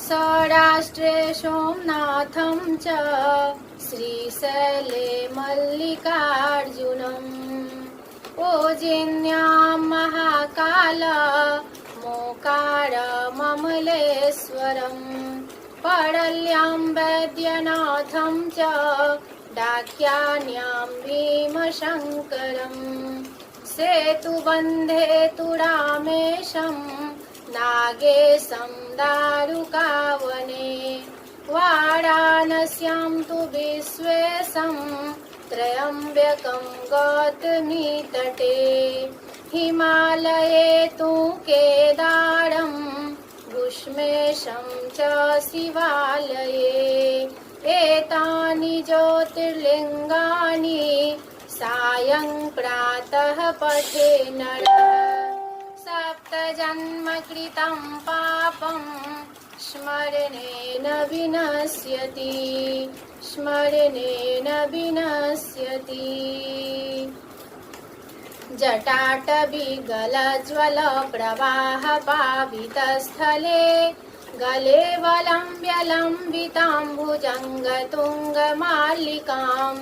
सौराष्ट्रे सोमनाथं च श्रीशैले मल्लिकार्जुनम् उज्जयिन्यां महाकाल मोकारममलेश्वरम् पडल्यां वैद्यनाथं च डाक्यान्यां भीमशङ्करम् सेतुबन्धे तु रामेशं नागेशं दारुकावने वाराणस्यां तु विश्वेशं त्र्यम्बकं गौतमीतटे हिमालये तु केदारं घुष्मेशं च शिवालये एतानि ज्योतिर्लिङ्गानि सायं प्रातः पठे नरः सप्तजन्मकृतं पापं स्मरणेन विनश्यति स्मरणेन विनश्यति जटाटविगलज्वलप्रवाहपावितस्थले गले वलम्ब्यलम्बिताम्बुजङ्गतुङ्गमालिकां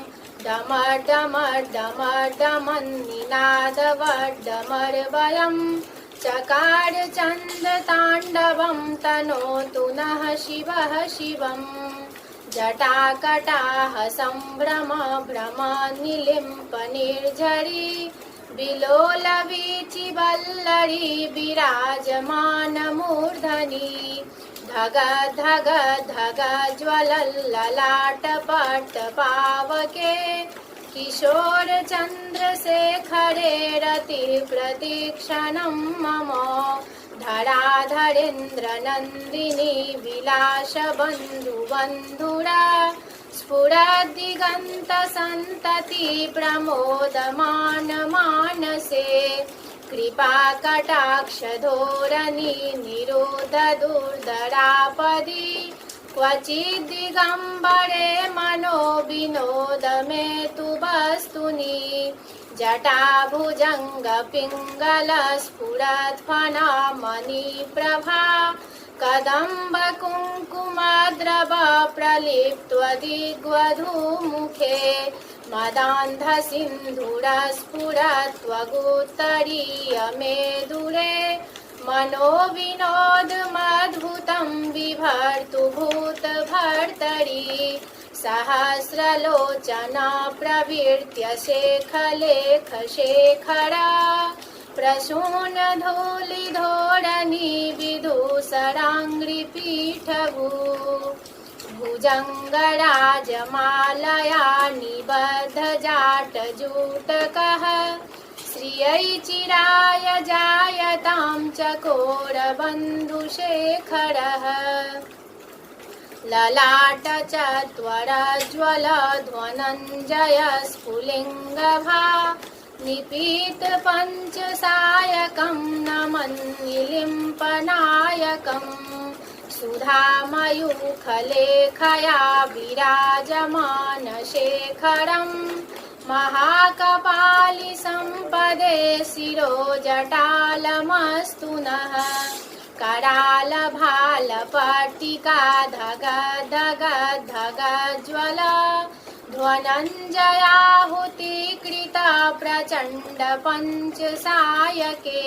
डमर्डमर्डमर्डमन्निनादवड्डमर्वयं चकार चन्द्रताण्डवं तनोतु नः शिवः शिवम् जटाकटाह सम्भ्रम भ्रम निलिम्प निर्झरी विलोलवीचिवल्लरी विराजमानमूर्धनि धग धग धग ज्वलल्ललाटपट्टपावके किशोरचन्द्रशेखरे रतिः प्रतिक्षणं मम धराधरेन्द्रनन्दिनी विलासबन्धुबन्धुरा स्फुरद्दिगन्तसन्तति प्रमोदमान मानसे कृपाकटाक्षधोरणी निरोधदुर्धरापदि क्वचिद्दिगम्बरे मनो विनोदमे तु वस्तुनि जटाभुजङ्गपिङ्गलस्फुरत्फणामणिप्रभा कदम्बकुङ्कुमद्रव प्रलिप्त्वदिग्वधूमुखे मदान्धसिन्धुरस्फुरत्वगुत्तरीयमेदुरे मनोविनोदमद्भुतं बिभर्तु भूतभर्तरि सहस्रलोचना प्रवृत्य शेखलेखशेखरा प्रसूनधूलिधोरणी विदूषराङ्घ्रिपीठभू भुजङ्गराजमालया निबद्धजाटजूटकः श्रियै चिराय जायतां चकोरबन्धुशेखरः ललाटचत्वरज्वलध्वनञ्जय स्फुलिङ्गभा निपीतपञ्चसायकं नमन्निलिम्पनायकं सुधामयूखलेखया विराजमानशेखरं महाकपालिसम्पदे शिरोजटालमस्तु नः करालभालपट्टिका धग धग धग ज्वल ध्वनञ्जयाहुतिकृता प्रचण्ड पञ्चसायके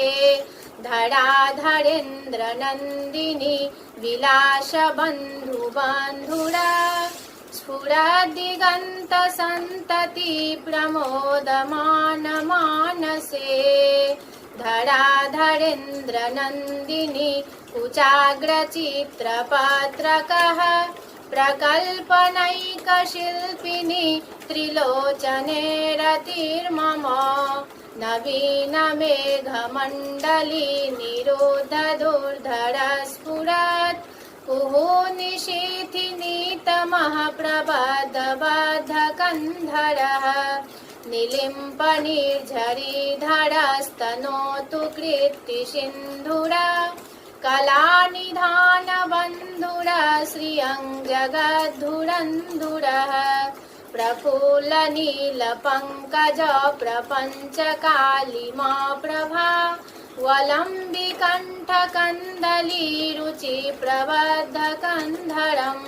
धराधरेन्द्रनन्दिनी विलासबन्धुबन्धुरा स्फुरद्दिगन्तसन्तति प्रमोदमान मानसे धराधरेन्द्रनन्दिनी कुचाग्रचित्रपत्रकः प्रकल्पनैकशिल्पिनी त्रिलोचने रतिर्मम नवीनमेघमण्डली निरोधदुर्धरस्फुरत् कुहूनिशीथिनीतमः प्रबद्धबद्धकन्धरः निलिम्पनिर्झरीधरस्तनोतु कृत्तिसिन्धुरा कलानिधानबन्धुरा श्रियं जगद्धुरन्धुरः प्रफुल्लनीलपङ्कज प्रपञ्चकालिमा प्रभा वलम्बिकण्ठकन्दली रुचि प्रबद्धकन्धरम्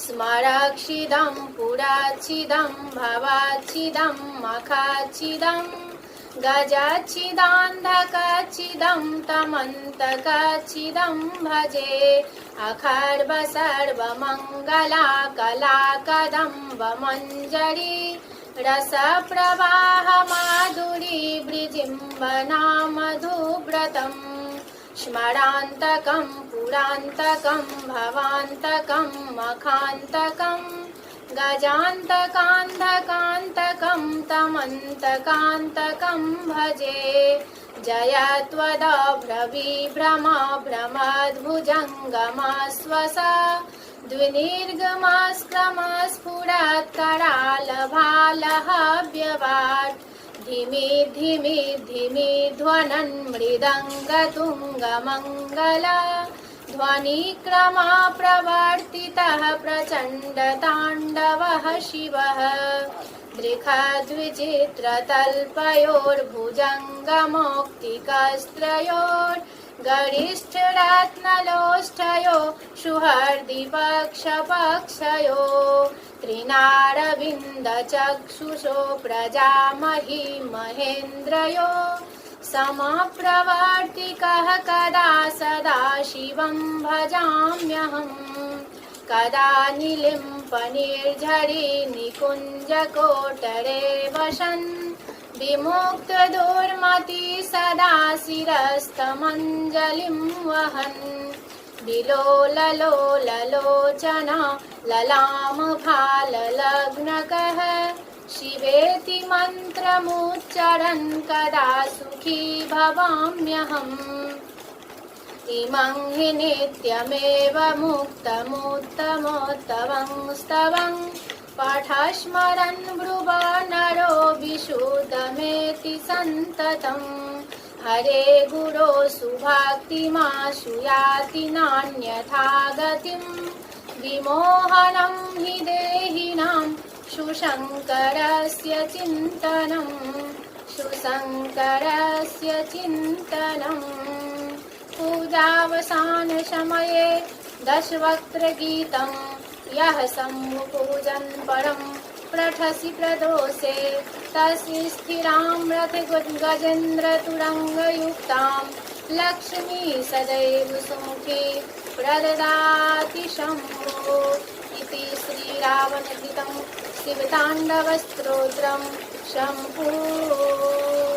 स्मरक्षिदं पुराच्छिदं भवाच्छिदं मखाच्छिदं गजाच्छिदान्धकाच्छिदं तमन्तकाच्छिदं भजे अखर्व सर्वमङ्गला कलाकदम्बमञ्जरी रसप्रवाह माधुरी विजृम्भणा मधुव्रतम् स्मरान्तकं पुरान्तकं भवान्तकं मखान्तकं गजान्तकान्धकान्तकं तमन्तकान्तकं भजे जय त्वदभ्रविभ्रमा भ्रमद्भुजङ्गमाश्वसा द्विनिर्गमस्क्रमस्फुरत्करालभालहव्यवाट् धिमि धिमि धिमि ध्वनन् मृदङ्गतुङ्गमङ्गला ध्वनिक्रमा प्रवर्तितः प्रचण्डताण्डवः शिवः दृघद्विचित्रतल्पयोर्भुजङ्गमौक्तिकस्त्रयोर्गरिष्ठरत्नलोष्ठयो सुहृदिपक्षपक्षयो त्रिनारविन्दचक्षुषो प्रजामही महेन्द्रयो समप्रवर्तिकः कदा सदा शिवं भजाम्यहम् कदा निलिम्पनिर्झरी निकुञ्जकोटरे वसन् विमुक्तदुर्मति सदा शिरस्तमञ्जलिं वहन् विलोललोललोचन ललामभाललग्नकः शिवेति मन्त्रमुच्चरन् कदा सुखी भवाम्यहम् इमं हि नित्यमेव मुक्तमुत्तमोत्तमं स्तवं पाठस्मरन् ब्रुवा नरो विशुद्धमेति सन्ततम् हरे गुरो सुभक्तिमाशु याति नान्यथा गतिं विमोहनं हि देहिनां शुशङ्करस्य चिन्तनम् पूजावसानसमये दशवक्त्रगीतं यः सम्मुपूजन् परं प्रठसि प्रदोषे तस्य स्थिरां रथगजेन्द्रतुरङ्गयुक्तां लक्ष्मी सदैव सुमुखी प्रददाति शम्भो इति श्रीरावणकृतं शिवताण्डवस्तोत्रं सम्पूर्णम्।